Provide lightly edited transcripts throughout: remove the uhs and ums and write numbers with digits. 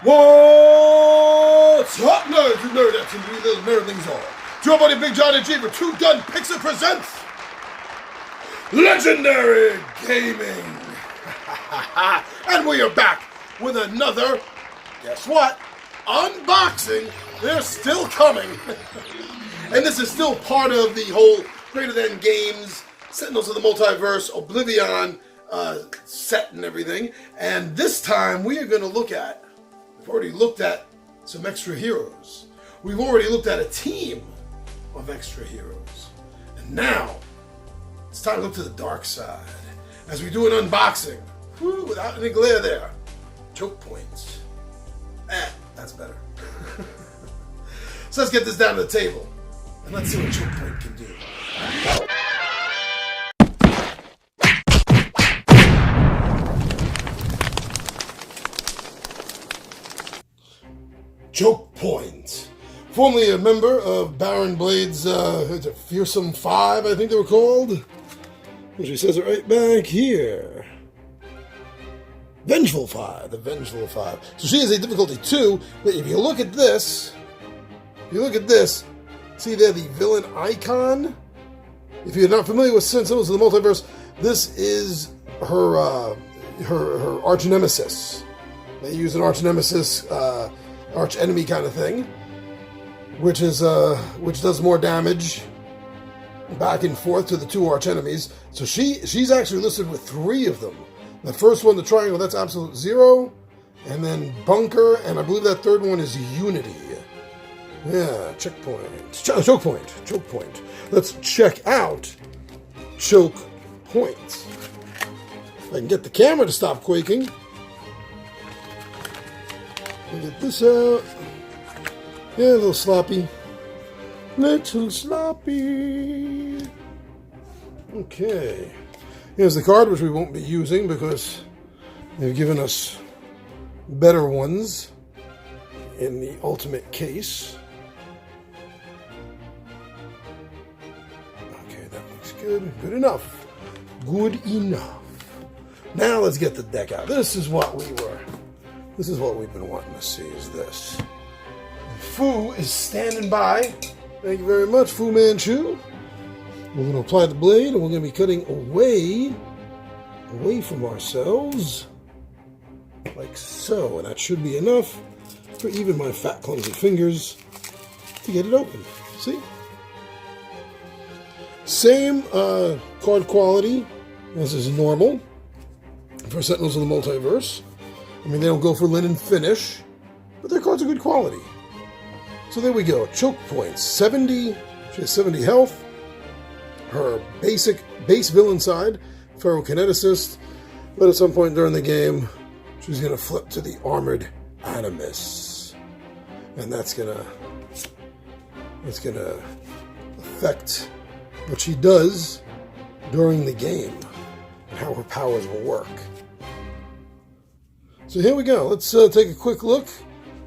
What's up, nerds and nerdettes and we little nerdlings all? It's your buddy Big John and G for Two Gun Pixie presents Legendary Gaming. And we are back with another, guess what, unboxing. They're still coming. And this is still part of the whole Greater Than Games, Sentinels of the Multiverse, Oblivion set and everything. And this time we are going to look at, we've already looked at some extra heroes. We've already looked at a team of extra heroes. And now, it's time to look to the dark side. As we do an unboxing, without any glare there, Chokepoint. That's better. So let's get this down to the table. And let's see what Chokepoint can do. Chokepoint. Formerly a member of Baron Blade's Fearsome Five, I think they were called. She says it right back here. Vengeful Five, the Vengeful Five. So she is a difficulty 2, but if you look at this, see there the villain icon? If you're not familiar with Sentinels of the Multiverse, this is her arch nemesis. They use an arch nemesis, arch enemy kind of thing, which does more damage back and forth to the two arch enemies. So she's actually listed with 3 of them. The first one, the triangle, that's Absolute Zero, and then Bunker, and I believe that third one is Unity. Yeah, Chokepoint. Let's check out Chokepoint. If I can get the camera to stop quaking. Get this out. Yeah, a little sloppy. Okay. Here's the card, which we won't be using because they've given us better ones in the ultimate case. Okay, that looks good. Good enough. Now let's get the deck out. This is what we've been wanting to see, is this. Fu is standing by. Thank you very much, Fu Manchu. We're going to apply the blade, and we're going to be cutting away from ourselves, like so. And that should be enough for even my fat, clumsy fingers to get it open. See? Same card quality as is normal for Sentinels of the Multiverse. I mean, they don't go for linen finish, but their cards are good quality. So there we go. Chokepoint, 70. She has 70 health. Her base villain side, Ferrokineticist. But at some point during the game, she's going to flip to the Armored Animus. And that's going to affect what she does during the game and how her powers will work. So here we go. Let's take a quick look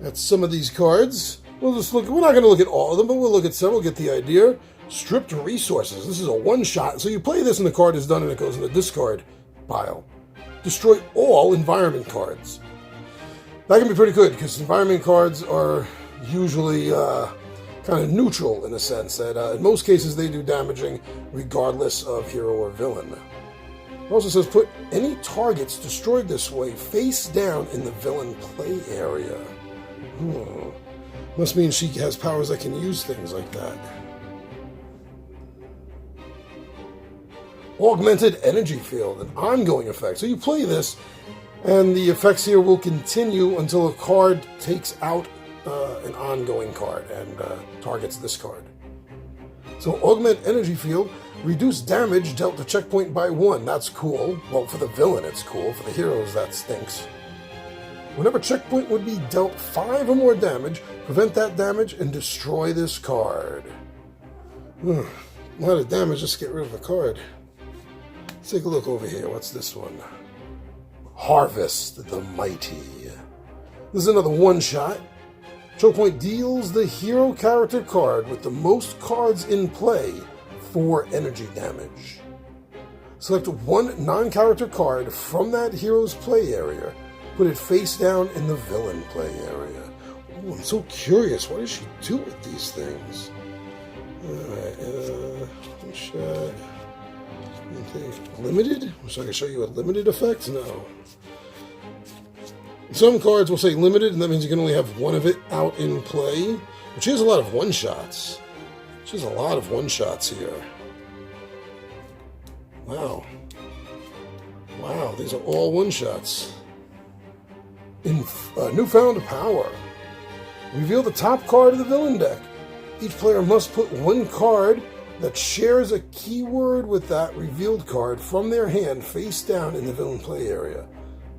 at some of these cards. We're not going to look at all of them, but we'll look at several, get the idea. Stripped Resources. This is a one-shot. So you play this and the card is done and it goes in the discard pile. Destroy all environment cards. That can be pretty good because environment cards are usually kind of neutral in a sense that in most cases they do damaging regardless of hero or villain. It also says put any targets destroyed this way face down in the villain play area. Must mean she has powers that can use things like that. Augmented Energy Field, an ongoing effect. So you play this, and the effects here will continue until a card takes out an ongoing card and targets this card. So Augment Energy Field, reduce damage dealt to Checkpoint by 1. That's cool. Well, for the villain, it's cool. For the heroes, that stinks. Whenever Checkpoint would be dealt 5 or more damage, prevent that damage and destroy this card. A lot of damage just to get rid of a card. Let's take a look over here. What's this one? Harvest the Mighty. This is another one-shot. Chokepoint deals the hero character card with the most cards in play 4 energy damage. Select one non-character card from that hero's play area. put it face down in the villain play area. Ooh, I'm so curious. What does she do with these things? One shot. Limited? So I can show you a limited effect? No. Some cards will say limited, and that means you can only have one of it out in play. But she has a lot of one-shots. She has a lot of one-shots here. Wow. Wow, these are all one-shots. In Newfound Power. Reveal the top card of the villain deck. Each player must put one card that shares a keyword with that revealed card from their hand face down in the villain play area.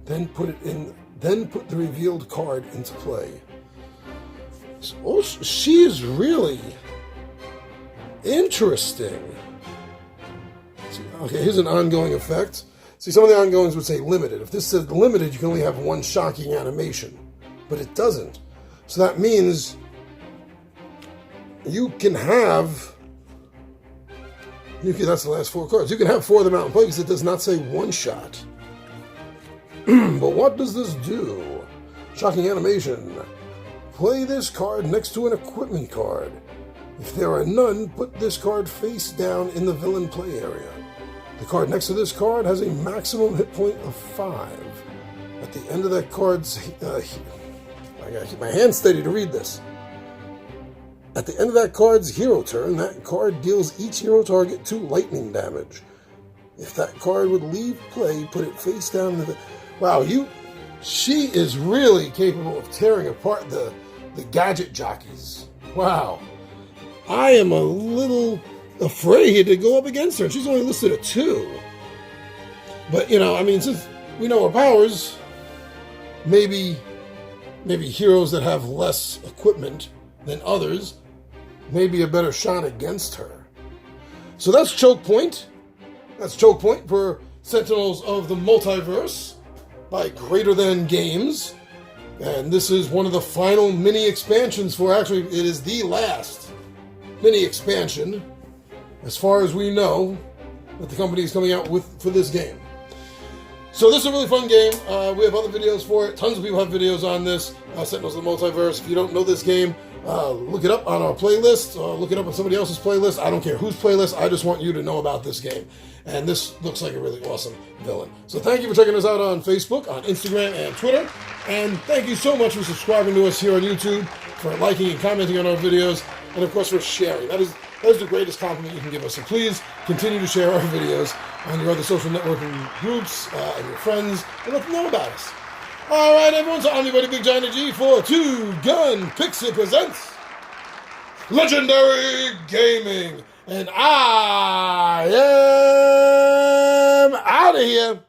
Then put the revealed card into play. So, she is really interesting. Okay, here's an ongoing effect. See, some of the ongoings would say limited. If this said limited, you can only have one shocking animation. But it doesn't. So that means you can have... that's the last 4 cards. You can have 4 of them out in play because it does not say one shot. But what does this do? Shocking animation. Play this card next to an equipment card. If there are none, put this card face down in the villain play area. The card next to this card has a maximum hit point of 5. At the end of that card's... I gotta keep my hand steady to read this. At the end of that card's hero turn, that card deals each hero target 2 lightning damage. If that card would leave play, put it face down in the... Wow, she is really capable of tearing apart the gadget jockeys. Wow. I am a little afraid to go up against her. She's only listed at 2. But, since we know her powers, maybe heroes that have less equipment than others may be a better shot against her. So that's Chokepoint. That's Chokepoint for Sentinels of the Multiverse by Greater Than Games. And this is one of the final mini expansions for, actually, it is the last mini expansion, as far as we know, that the company is coming out with for this game. So this is a really fun game. We have other videos for it. Tons of people have videos on this, Sentinels of the Multiverse. If you don't know this game, look it up on our playlist, look it up on somebody else's playlist. I don't care whose playlist, I just want you to know about this game. And this looks like a really awesome villain. So thank you for checking us out on Facebook, on Instagram, and Twitter. And thank you so much for subscribing to us here on YouTube, for liking and commenting on our videos, and of course for sharing. That is the greatest compliment you can give us. So please continue to share our videos on your other social networking groups and your friends, and let them know about us. All right, everyone, so I'm your buddy Big Johnny G for Two Gun Pixie presents Legendary Gaming, and I am out of here.